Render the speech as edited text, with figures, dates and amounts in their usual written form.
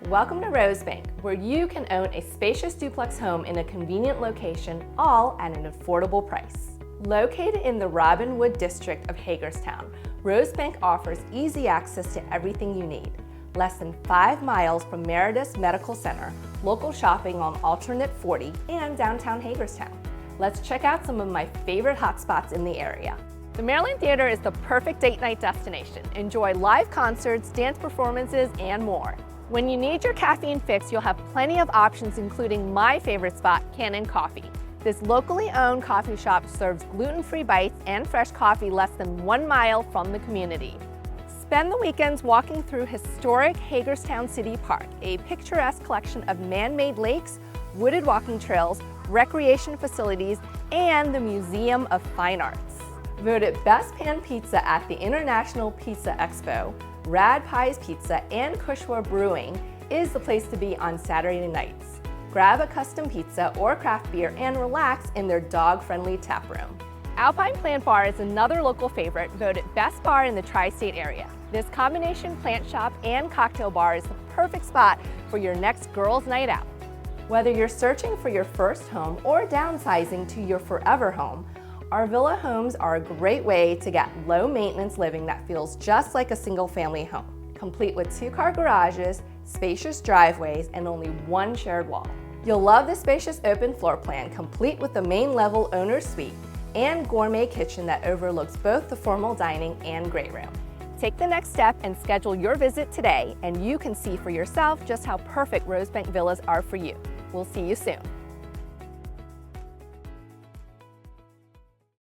Welcome to Rosebank, where you can own a spacious duplex home in a convenient location, all at an affordable price. Located in the Robinwood district of Hagerstown, Rosebank offers easy access to everything you need. Less than 5 miles from Meredith Medical Center, local shopping on Alternate 40, and downtown Hagerstown. Let's check out some of my favorite hotspots in the area. The Maryland Theater is the perfect date night destination. Enjoy live concerts, dance performances, and more. When you need your caffeine fix, you'll have plenty of options, including my favorite spot, Cannon Coffee. This locally owned coffee shop serves gluten-free bites and fresh coffee less than 1 mile from the community. Spend the weekends walking through historic Hagerstown City Park, a picturesque collection of man-made lakes, wooded walking trails, recreation facilities, and the Museum of Fine Arts. Voted Best Pan Pizza at the International Pizza Expo, Rad Pies Pizza and Kushwa Brewing is the place to be on Saturday nights. Grab a custom pizza or craft beer and relax in their dog-friendly tap room. Alpine Plant Bar is another local favorite, voted best bar in the tri-state area. This combination plant shop and cocktail bar is the perfect spot for your next girls' night out. Whether you're searching for your first home or downsizing to your forever home, our villa homes are a great way to get low-maintenance living that feels just like a single-family home, complete with 2-car garages, spacious driveways, and only 1 shared wall. You'll love the spacious open floor plan, complete with the main level owner's suite and gourmet kitchen that overlooks both the formal dining and great room. Take the next step and schedule your visit today, and you can see for yourself just how perfect Rosebank villas are for you. We'll see you soon.